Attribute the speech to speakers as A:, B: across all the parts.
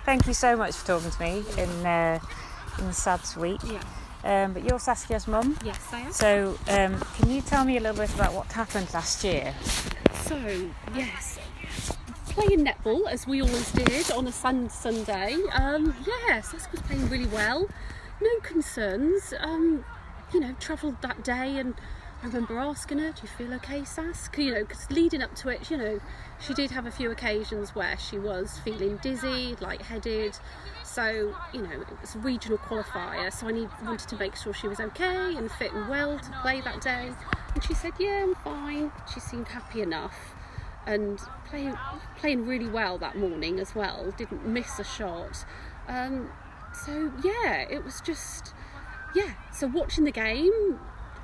A: thank you so much for talking to me in Sad's week.
B: Yeah.
A: But you're Saskia's mum.
B: Yes, I am.
A: So can you tell me a little bit about what happened last year?
B: So, yes, playing netball, as we always did on a Sunday. Saskia was playing really well. No concerns. Travelled that day, and I remember asking her, do you feel okay, Sask? Because leading up to it, she did have a few occasions where she was feeling dizzy, lightheaded. So, it was a regional qualifier, so I wanted to make sure she was okay and fit and well to play that day. And she said, yeah, I'm fine. She seemed happy enough. And playing really well that morning as well, didn't miss a shot. It was just, so watching the game,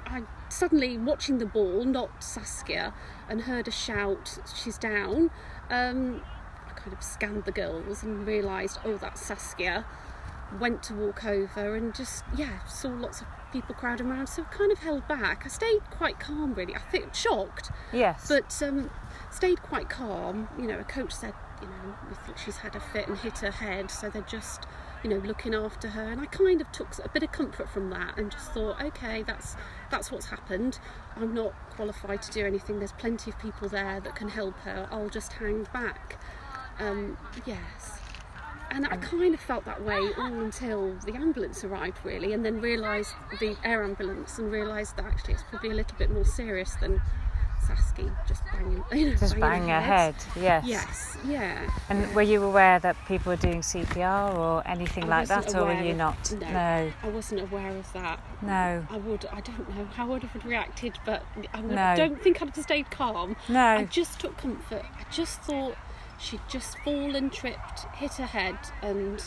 B: I suddenly watching the ball, not Saskia, and heard a shout, she's down. I kind of scanned the girls and realised, oh, that's Saskia. Went to walk over and just, saw lots of people crowding around, so kind of held back. I stayed quite calm, really. I think shocked.
A: Yes.
B: But stayed quite calm. A coach said, we think she's had a fit and hit her head, so they're just, looking after her. And I kind of took a bit of comfort from that and just thought, okay, that's what's happened. I'm not qualified to do anything. There's plenty of people there that can help her. I'll just hang back. Yes. And I kind of felt that way all until the ambulance arrived, really, and then realised the air ambulance and realised that actually it's probably a little bit more serious than Saskia just banging
A: her head. Yes.
B: Yes, yeah.
A: And were you aware that people were doing CPR or anything like that, or were you not?
B: No, I wasn't aware of that.
A: No.
B: I don't know how I would have reacted, but I don't think I'd have stayed calm.
A: No.
B: I just took comfort. I just thought she'd just fallen, tripped, hit her head, and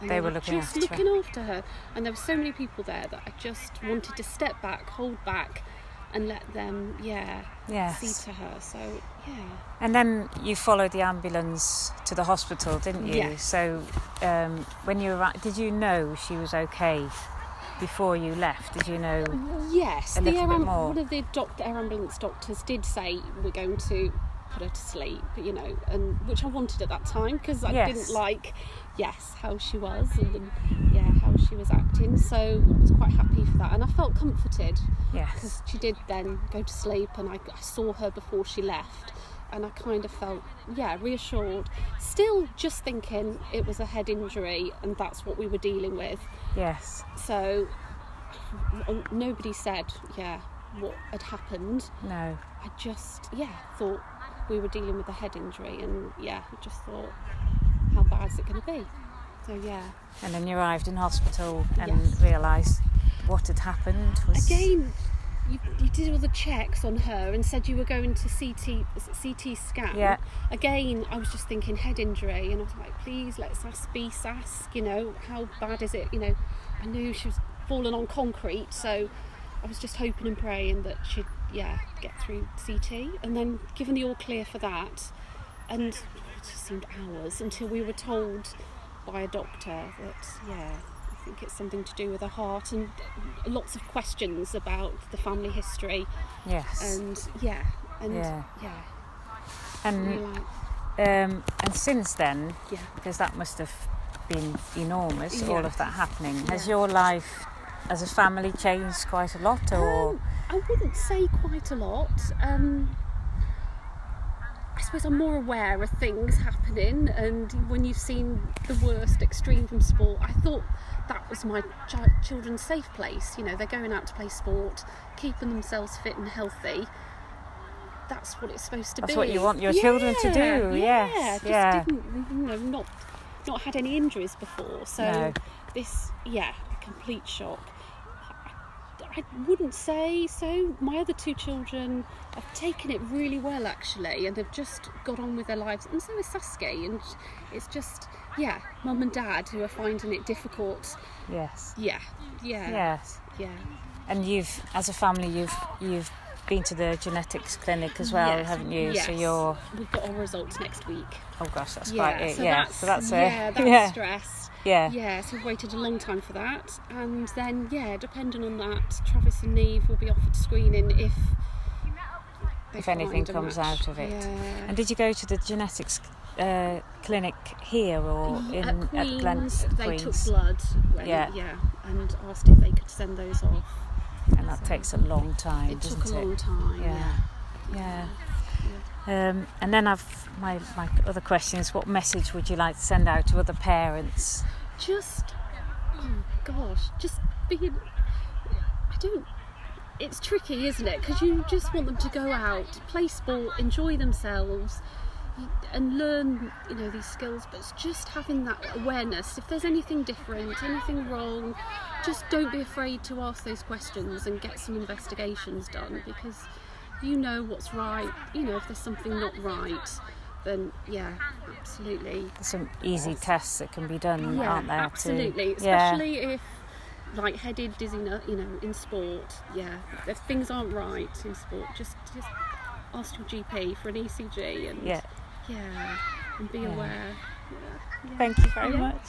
A: they were looking
B: after her. And there were so many people there that I just wanted to step back, hold back, and let them, see to her. So,
A: And then you followed the ambulance to the hospital, didn't you?
B: Yes.
A: So when you arrived, did you know she was okay before you left? Did you know?
B: Yes.
A: A little bit more?
B: One of the air ambulance doctors did say we're going to put her to sleep, and which I wanted at that time because I didn't like, how she was and how she was acting. So I was quite happy for that, and I felt comforted.
A: Yes.
B: Because she did then go to sleep, and I saw her before she left, and I kind of felt reassured. Still, just thinking it was a head injury, and that's what we were dealing with.
A: Yes.
B: So nobody said what had happened.
A: No.
B: I just thought we were dealing with a head injury, and I just thought, how bad is it going to be? So
A: And then you arrived in hospital and realised what had happened was...
B: Again, you did all the checks on her and said you were going to CT scan.
A: Yeah.
B: Again, I was just thinking head injury, and I was like, please let Sask be Sask, how bad is it? I knew she was falling on concrete, so I was just hoping and praying that she'd get through CT, and then given the all clear for that, and it just seemed hours until we were told by a doctor that I think it's something to do with her heart, and lots of questions about the family history.
A: Yes.
B: And
A: and since then, because that must have been enormous, all of that happening, has your life as a family changed quite a lot, or?
B: I wouldn't say quite a lot. I suppose I'm more aware of things happening, and when you've seen the worst extreme from sport, I thought that was my children's safe place. They're going out to play sport, keeping themselves fit and healthy. That's what it's supposed to be.
A: That's what you want your children to do. Yes.
B: Didn't, not had any injuries before, so this complete shock. I wouldn't say so. My other two children have taken it really well, actually, and have just got on with their lives, and so is Saskia, and it's just mum and dad who are finding it difficult.
A: Yes.
B: Yes.
A: And you've, as a family, you've been to the genetics clinic as well, haven't you?
B: Yes.
A: So
B: we've got our results next week.
A: Oh gosh, that's quite it.
B: So that's stress. So we've waited a long time for that, and then depending on that, Travis and Neve will be offered screening if
A: anything comes out of it.
B: Yeah.
A: And did you go to the genetics clinic here or
B: at Queen's? They
A: Queen's?
B: took blood.
A: Yeah.
B: And asked if they could send those off.
A: And that takes a long time,
B: It
A: doesn't
B: took a long time.
A: Yeah. And then my other question is, what message would you like to send out to other parents?
B: Just being. It's tricky, isn't it? Because you just want them to go out, play sport, enjoy themselves, and learn, these skills. But it's just having that awareness. If there's anything different, anything wrong, just don't be afraid to ask those questions and get some investigations done, because you know what's right. If there's something not right, then absolutely.
A: There's some easy tests that can be done, aren't there?
B: Absolutely, especially if light-headed, dizziness, in sport. If things aren't right in sport, just ask your GP for an ECG and and be aware.
A: Thank you very much.